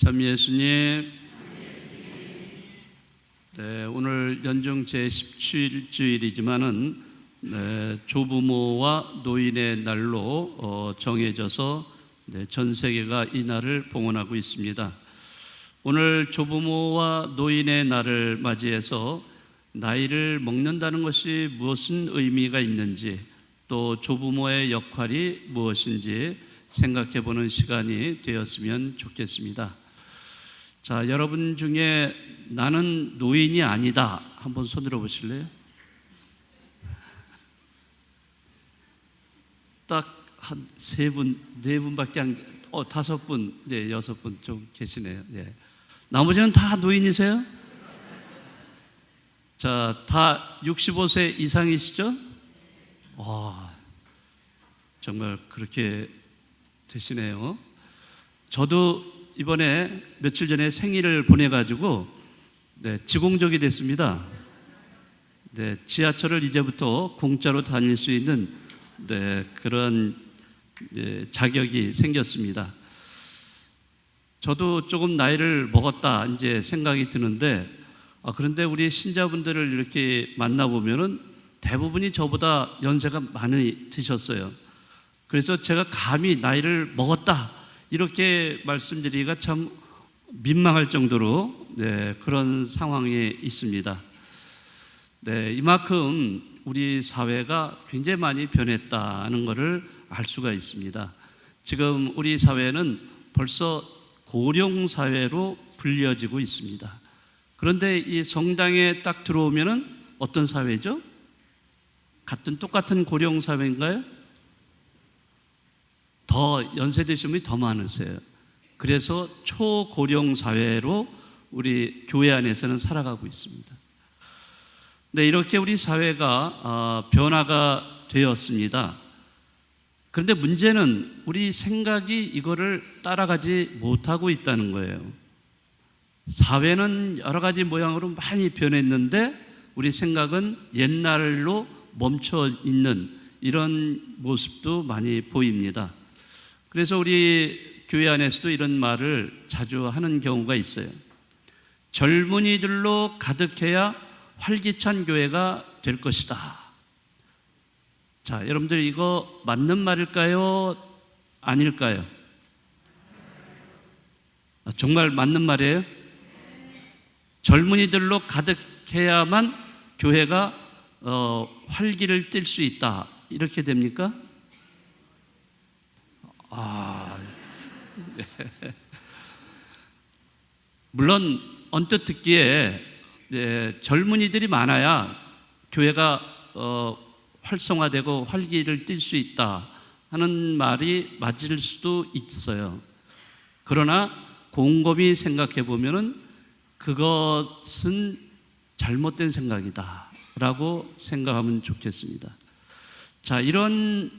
참 예수님, 오늘 연중 제17주일이지만은 조부모와 노인의 날로 정해져서 전 세계가 이 날을 봉헌하고 있습니다. 오늘 조부모와 노인의 날을 맞이해서 나이를 먹는다는 것이 무슨 의미가 있는지, 또 조부모의 역할이 무엇인지 생각해 보는 시간이 되었으면 좋겠습니다. 자, 여러분 중에 나는 노인이 아니다 한번 손 들어 보실래요? 딱 한 세 분, 네 분밖에 다섯 분, 여섯 분 좀 계시네요. 나머지는 다 노인이세요? 자, 다 65세 이상이시죠? 와, 정말 그렇게 되시네요. 저도 이번에 며칠 전에 생일을 보내가지고 지공족이 됐습니다. 지하철을 이제부터 공짜로 다닐 수 있는 그런 자격이 생겼습니다. 저도 조금 나이를 먹었다 이제 생각이 드는데, 그런데 우리 신자분들을 이렇게 만나보면은 대부분이 저보다 연세가 많이 드셨어요. 그래서 제가 감히 나이를 먹었다 이렇게 말씀드리기가 참 민망할 정도로 그런 상황에 있습니다. 이만큼 우리 사회가 굉장히 많이 변했다는 것을 알 수가 있습니다. 지금 우리 사회는 벌써 고령 사회로 불려지고 있습니다. 그런데 이 성당에 딱 들어오면은 어떤 사회죠? 똑같은 고령 사회인가요? 더 연세 드신 분이 더 많으세요. 그래서 초고령 사회로 우리 교회 안에서는 살아가고 있습니다. 이렇게 우리 사회가 변화가 되었습니다. 그런데 문제는 우리 생각이 이거를 따라가지 못하고 있다는 거예요. 사회는 여러 가지 모양으로 많이 변했는데 우리 생각은 옛날로 멈춰 있는 이런 모습도 많이 보입니다. 그래서 우리 교회 안에서도 이런 말을 자주 하는 경우가 있어요. 젊은이들로 가득해야 활기찬 교회가 될 것이다. 자, 여러분들 이거 맞는 말일까요? 아닐까요? 정말 맞는 말이에요? 젊은이들로 가득해야만 교회가 활기를 띨 수 있다. 이렇게 됩니까? 물론 언뜻 듣기에 젊은이들이 많아야 교회가 활성화되고 활기를 띨 수 있다 하는 말이 맞을 수도 있어요. 그러나 곰곰이 생각해 보면은 그것은 잘못된 생각이다 라고 생각하면 좋겠습니다. 자, 이런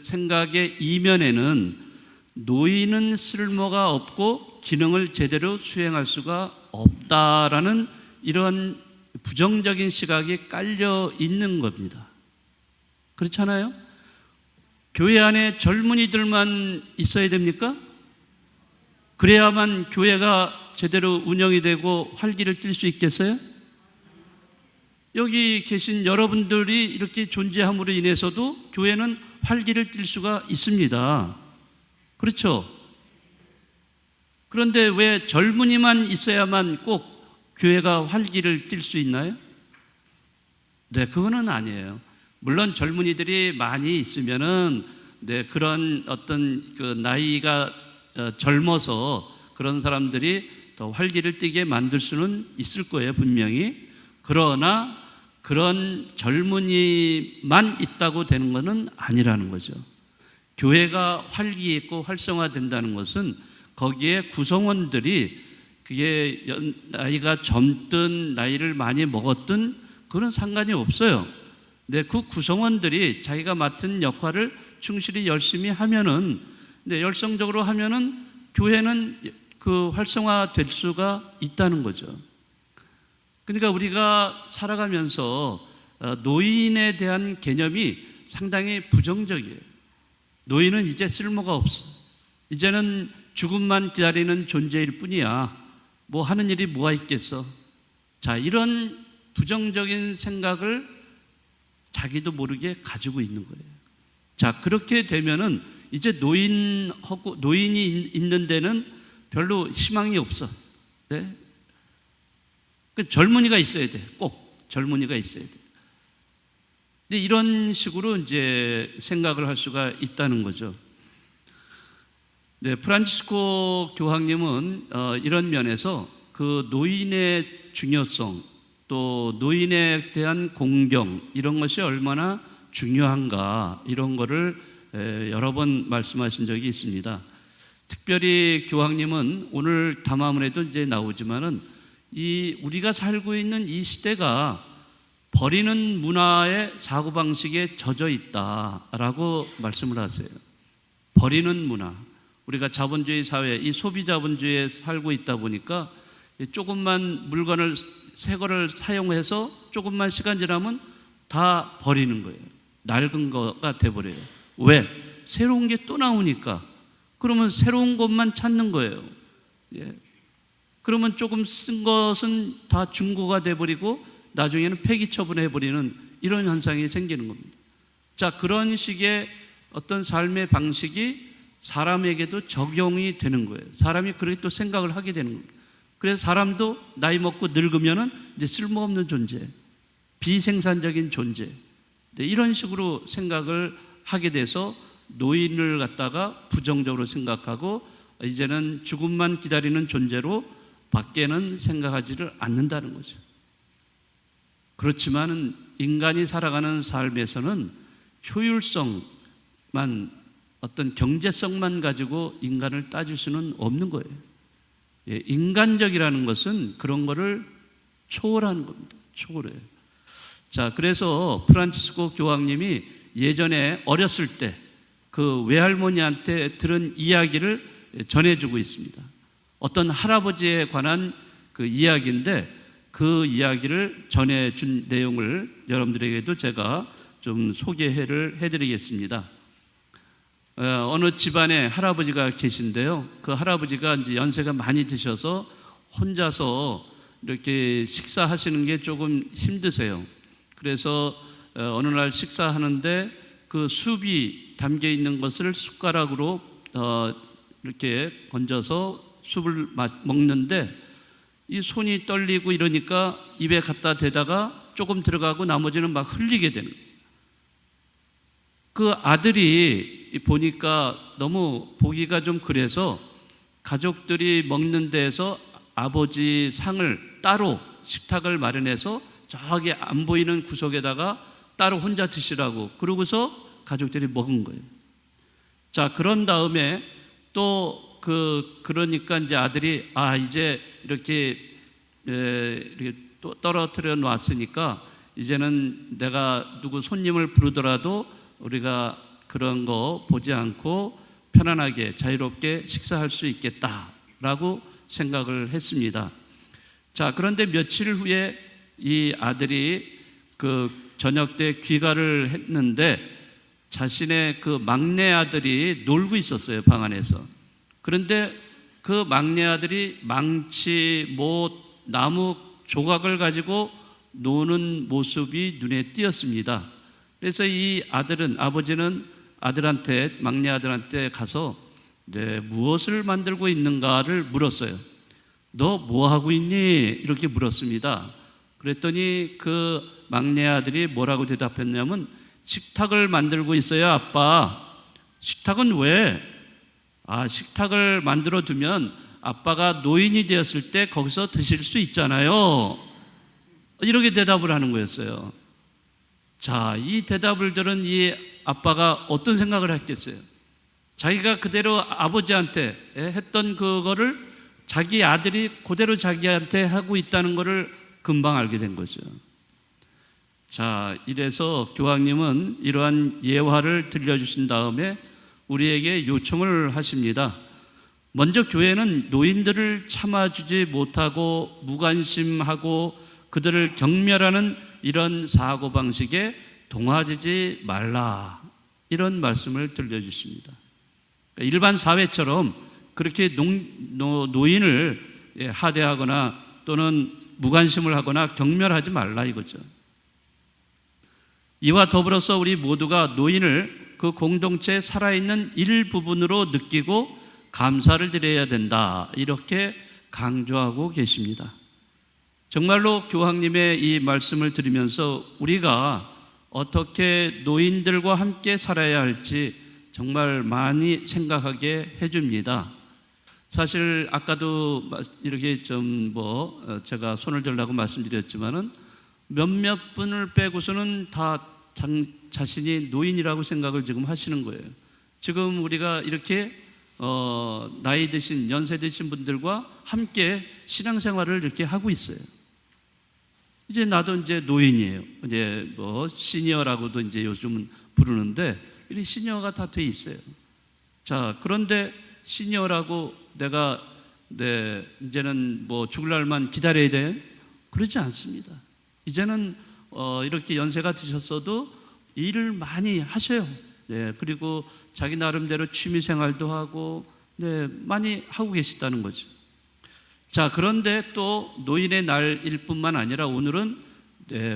생각의 이면에는 노인은 쓸모가 없고 기능을 제대로 수행할 수가 없다라는 이런 부정적인 시각이 깔려 있는 겁니다. 그렇잖아요? 교회 안에 젊은이들만 있어야 됩니까? 그래야만 교회가 제대로 운영이 되고 활기를 띨 수 있겠어요? 여기 계신 여러분들이 이렇게 존재함으로 인해서도 교회는 활기를 띨 수가 있습니다. 그렇죠? 그런데 왜 젊은이만 있어야만 꼭 교회가 활기를 띨 수 있나요? 그거는 아니에요. 물론 젊은이들이 많이 있으면은 그런 어떤 그 나이가 젊어서 그런 사람들이 더 활기를 띠게 만들 수는 있을 거예요, 분명히. 그러나 그런 젊은이만 있다고 되는 것은 아니라는 거죠. 교회가 활기 있고 활성화된다는 것은 거기에 구성원들이 그게 나이가 젊든 나이를 많이 먹었든 그런 상관이 없어요. 그 구성원들이 자기가 맡은 역할을 충실히 열심히 하면은, 열성적으로 하면은 교회는 그 활성화될 수가 있다는 거죠. 그러니까 우리가 살아가면서 노인에 대한 개념이 상당히 부정적이에요. 노인은 이제 쓸모가 없어. 이제는 죽음만 기다리는 존재일 뿐이야. 뭐 하는 일이 뭐가 있겠어. 자, 이런 부정적인 생각을 자기도 모르게 가지고 있는 거예요. 자, 그렇게 되면은 이제 노인이 있는 데는 별로 희망이 없어. 네? 그 젊은이가 있어야 돼. 꼭 젊은이가 있어야 돼. 근데 이런 식으로 이제 생각을 할 수가 있다는 거죠. 네, 프란치스코 교황님은 이런 면에서 그 노인의 중요성, 또 노인에 대한 공경, 이런 것이 얼마나 중요한가, 이런 거를 여러 번 말씀하신 적이 있습니다. 특별히 교황님은 오늘 담화문에도 이제 나오지만은 우리가 살고 있는 이 시대가 버리는 문화의 사고방식에 젖어 있다라고 말씀을 하세요. 버리는 문화. 우리가 자본주의 사회, 이 소비자본주의에 살고 있다 보니까 조금만 물건을 새 거를 사용해서 조금만 시간 지나면 다 버리는 거예요. 낡은 거가 돼버려요. 왜? 새로운 게 또 나오니까. 그러면 새로운 것만 찾는 거예요. 예. 그러면 조금 쓴 것은 다 중고가 돼버리고 나중에는 폐기 처분해버리는 이런 현상이 생기는 겁니다. 자, 그런 식의 어떤 삶의 방식이 사람에게도 적용이 되는 거예요. 사람이 그렇게 또 생각을 하게 되는 겁니다. 그래서 사람도 나이 먹고 늙으면은 이제 쓸모없는 존재, 비생산적인 존재, 이런 식으로 생각을 하게 돼서 노인을 갖다가 부정적으로 생각하고 이제는 죽음만 기다리는 존재로 밖에는 생각하지를 않는다는 거죠. 그렇지만 인간이 살아가는 삶에서는 효율성만, 어떤 경제성만 가지고 인간을 따질 수는 없는 거예요. 예, 인간적이라는 것은 그런 거를 초월하는 겁니다. 초월해요. 자, 그래서 프란치스코 교황님이 예전에 어렸을 때 그 외할머니한테 들은 이야기를 전해주고 있습니다. 어떤 할아버지에 관한 그 이야기인데 그 이야기를 전해준 내용을 여러분들에게도 제가 좀 소개를 해드리겠습니다. 어느 집안에 할아버지가 계신데요. 그 할아버지가 이제 연세가 많이 드셔서 혼자서 이렇게 식사하시는 게 조금 힘드세요. 그래서 어느 날 식사하는데 그 숲이 담겨 있는 것을 숟가락으로 이렇게 건져서 숲을 먹는데 이 손이 떨리고 이러니까 입에 갖다 대다가 조금 들어가고 나머지는 막 흘리게 되는 거예요. 그 아들이 보니까 너무 보기가 좀 그래서 가족들이 먹는 데에서 아버지 상을 따로 식탁을 마련해서 저기 안 보이는 구석에다가 따로 혼자 드시라고 그러고서 가족들이 먹은 거예요. 자, 그런 다음에 또 그러니까 이제 아들이 이제 이렇게 또 떨어뜨려 놨으니까 이제는 내가 누구 손님을 부르더라도 우리가 그런 거 보지 않고 편안하게 자유롭게 식사할 수 있겠다라고 생각을 했습니다. 자, 그런데 며칠 후에 이 아들이 그 저녁 때 귀가를 했는데 자신의 그 막내 아들이 놀고 있었어요, 방 안에서. 그런데 그 막내 아들이 망치, 못, 나무 조각을 가지고 노는 모습이 눈에 띄었습니다. 그래서 이 아버지는 막내 아들한테 가서 무엇을 만들고 있는가를 물었어요. 너 뭐 하고 있니? 이렇게 물었습니다. 그랬더니 그 막내 아들이 뭐라고 대답했냐면 식탁을 만들고 있어요, 아빠. 식탁은 왜? 식탁을 만들어 두면 아빠가 노인이 되었을 때 거기서 드실 수 있잖아요. 이렇게 대답을 하는 거였어요. 자, 이 대답을 들은 이 아빠가 어떤 생각을 했겠어요? 자기가 그대로 아버지한테 했던 그거를 자기 아들이 그대로 자기한테 하고 있다는 거를 금방 알게 된 거죠. 자, 이래서 교황님은 이러한 예화를 들려주신 다음에 우리에게 요청을 하십니다. 먼저 교회는 노인들을 참아주지 못하고 무관심하고 그들을 경멸하는 이런 사고방식에 동화되지 말라, 이런 말씀을 들려주십니다. 일반 사회처럼 그렇게 노인을 하대하거나 또는 무관심을 하거나 경멸하지 말라 이거죠. 이와 더불어서 우리 모두가 노인을 그 공동체에 살아있는 일부분으로 느끼고 감사를 드려야 된다, 이렇게 강조하고 계십니다. 정말로 교황님의 이 말씀을 들으면서 우리가 어떻게 노인들과 함께 살아야 할지 정말 많이 생각하게 해줍니다. 사실 아까도 이렇게 제가 손을 들라고 말씀드렸지만은 몇몇 분을 빼고서는 다 자신이 노인이라고 생각을 지금 하시는 거예요. 지금 우리가 이렇게 나이 드신, 연세 드신 분들과 함께 신앙생활을 이렇게 하고 있어요. 이제 나도 이제 노인이에요. 이제 시니어라고도 이제 요즘은 부르는데, 이 시니어가 다 돼 있어요. 자, 그런데 시니어라고 내가 이제는 죽을 날만 기다려야 돼? 그러지 않습니다. 이제는 이렇게 연세가 드셨어도 일을 많이 하셔요. 그리고 자기 나름대로 취미 생활도 하고 많이 하고 계시다는 거죠. 자, 그런데 또 노인의 날일 뿐만 아니라 오늘은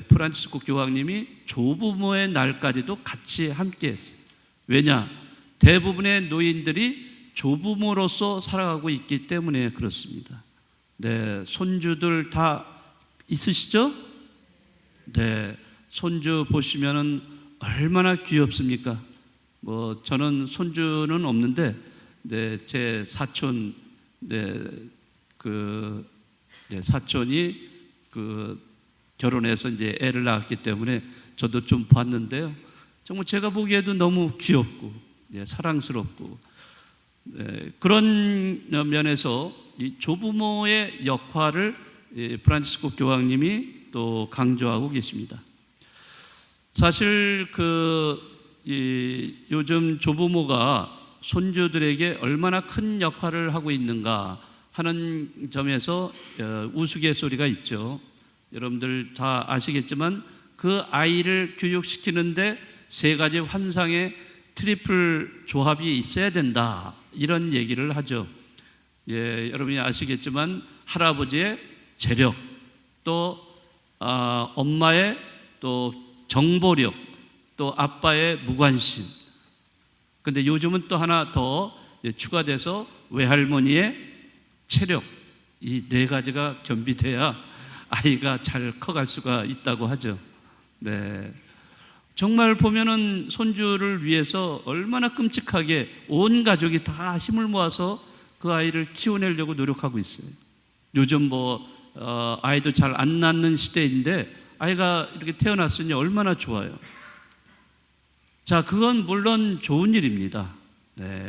프란치스코 교황님이 조부모의 날까지도 같이 함께 했어요. 왜냐? 대부분의 노인들이 조부모로서 살아가고 있기 때문에 그렇습니다. 손주들 다 있으시죠? 손주 보시면은 얼마나 귀엽습니까? 저는 손주는 없는데, 제 사촌, 사촌이 결혼해서 이제 애를 낳았기 때문에 저도 좀 봤는데요. 정말 제가 보기에도 너무 귀엽고, 사랑스럽고, 그런 면에서 이 조부모의 역할을 프란치스코 교황님이 또 강조하고 계십니다. 사실 요즘 조부모가 손주들에게 얼마나 큰 역할을 하고 있는가 하는 점에서 우스갯소리가 있죠. 여러분들 다 아시겠지만 그 아이를 교육시키는데 3가지 환상의 트리플 조합이 있어야 된다, 이런 얘기를 하죠. 여러분이 아시겠지만 할아버지의 재력, 또 엄마의 또 정보력, 또 아빠의 무관심. 근데 요즘은 또 하나 더 추가돼서 외할머니의 체력, 이 4가지가 겸비돼야 아이가 잘 커갈 수가 있다고 하죠. 정말 보면은 손주를 위해서 얼마나 끔찍하게 온 가족이 다 힘을 모아서 그 아이를 키워내려고 노력하고 있어요. 요즘 아이도 잘 안 낳는 시대인데 아이가 이렇게 태어났으니 얼마나 좋아요. 자, 그건 물론 좋은 일입니다.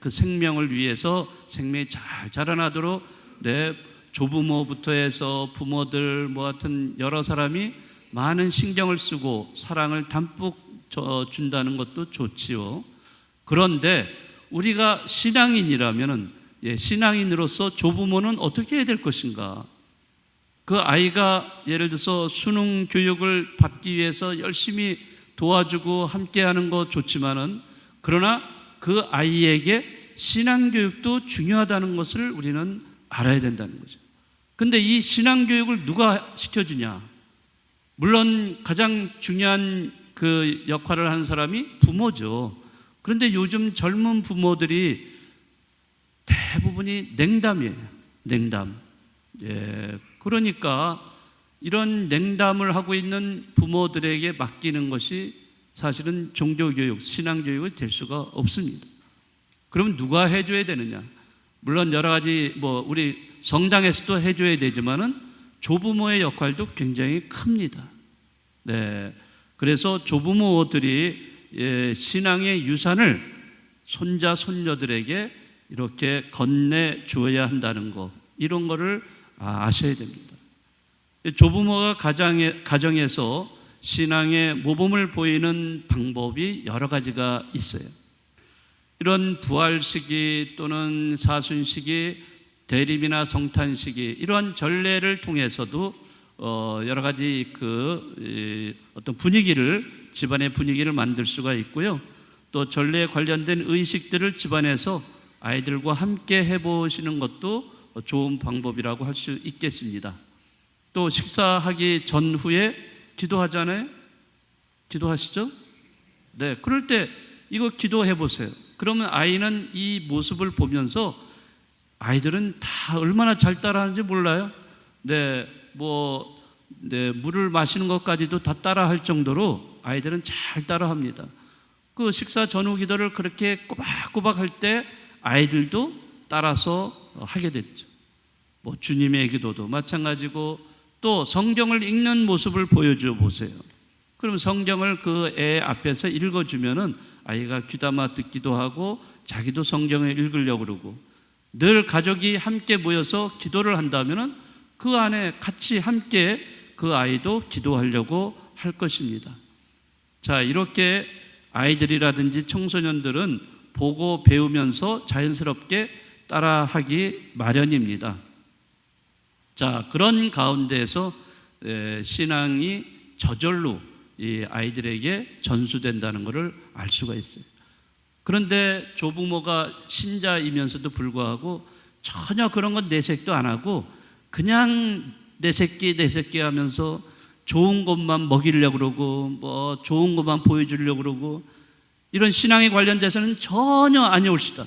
그 생명을 위해서 생명이 잘 자라나도록 조부모부터 해서 부모들 하여튼 여러 사람이 많은 신경을 쓰고 사랑을 담뿍 준다는 것도 좋지요. 그런데 우리가 신앙인이라면은 신앙인으로서 조부모는 어떻게 해야 될 것인가? 그 아이가 예를 들어서 수능 교육을 받기 위해서 열심히 도와주고 함께하는 거 좋지만은, 그러나 그 아이에게 신앙 교육도 중요하다는 것을 우리는 알아야 된다는 거죠. 근데 이 신앙 교육을 누가 시켜주냐? 물론 가장 중요한 그 역할을 하는 사람이 부모죠. 그런데 요즘 젊은 부모들이 대부분이 냉담이에요. 냉담. 그러니까 이런 냉담을 하고 있는 부모들에게 맡기는 것이 사실은 종교교육, 신앙교육이 될 수가 없습니다. 그럼 누가 해줘야 되느냐? 물론 여러 가지 우리 성당에서도 해줘야 되지만은 조부모의 역할도 굉장히 큽니다. 그래서 조부모들이 신앙의 유산을 손자, 손녀들에게 이렇게 건네 주어야 한다는 것, 이런 거를 아셔야 됩니다. 조부모가 가정에서 신앙의 모범을 보이는 방법이 여러 가지가 있어요. 이런 부활시기 또는 사순시기, 대립이나 성탄시기, 이러한 전례를 통해서도 여러 가지 어떤 집안의 분위기를 만들 수가 있고요. 또 전례에 관련된 의식들을 집안에서 아이들과 함께 해보시는 것도 좋은 방법이라고 할 수 있겠습니다. 또 식사하기 전후에 기도하잖아요. 기도하시죠? 네, 그럴 때 이거 기도해 보세요. 그러면 아이는 이 모습을 보면서 아이들은 다 얼마나 잘 따라하는지 몰라요. 물을 마시는 것까지도 다 따라할 정도로 아이들은 잘 따라합니다. 그 식사 전후 기도를 그렇게 꼬박꼬박 할 때 아이들도 따라서 하게 됐죠. 주님의 기도도 마찬가지고 또 성경을 읽는 모습을 보여줘 보세요. 그럼 성경을 그 애 앞에서 읽어주면은 아이가 귀담아 듣기도 하고 자기도 성경을 읽으려고 그러고, 늘 가족이 함께 모여서 기도를 한다면은 그 안에 같이 함께 그 아이도 기도하려고 할 것입니다. 자, 이렇게 아이들이라든지 청소년들은 보고 배우면서 자연스럽게 따라하기 마련입니다. 자, 그런 가운데에서 신앙이 저절로 이 아이들에게 전수된다는 것을 알 수가 있어요. 그런데 조부모가 신자이면서도 불구하고 전혀 그런 건 내색도 안 하고 그냥 내 새끼 하면서 좋은 것만 먹이려고 그러고 좋은 것만 보여주려고 그러고, 이런 신앙에 관련돼서는 전혀 아니올시다.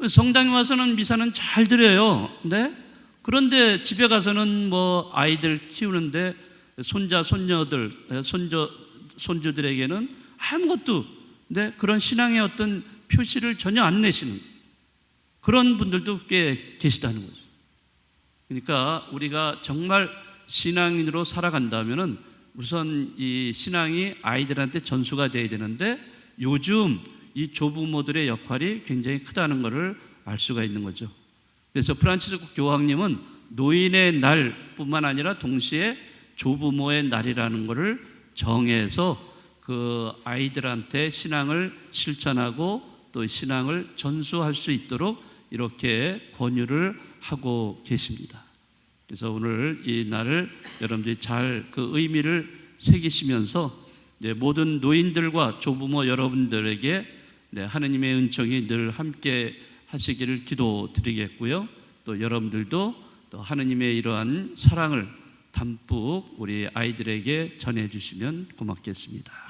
성당에 와서는 미사는 잘 드려요. 네? 그런데 집에 가서는 아이들 키우는데 손자, 손녀들, 손주들에게는 아무것도 그런 신앙의 어떤 표시를 전혀 안 내시는 그런 분들도 꽤 계시다는 거죠. 그러니까 우리가 정말 신앙인으로 살아간다면은 우선 이 신앙이 아이들한테 전수가 돼야 되는데, 요즘 이 조부모들의 역할이 굉장히 크다는 것을 알 수가 있는 거죠. 그래서 프란치스코 교황님은 노인의 날뿐만 아니라 동시에 조부모의 날이라는 것을 정해서 그 아이들한테 신앙을 실천하고 또 신앙을 전수할 수 있도록 이렇게 권유를 하고 계십니다. 그래서 오늘 이 날을 여러분들이 잘 그 의미를 새기시면서 모든 노인들과 조부모 여러분들에게 하느님의 은총이 늘 함께 하시기를 기도드리겠고요. 또 여러분들도 또 하느님의 이러한 사랑을 담뿍 우리 아이들에게 전해주시면 고맙겠습니다.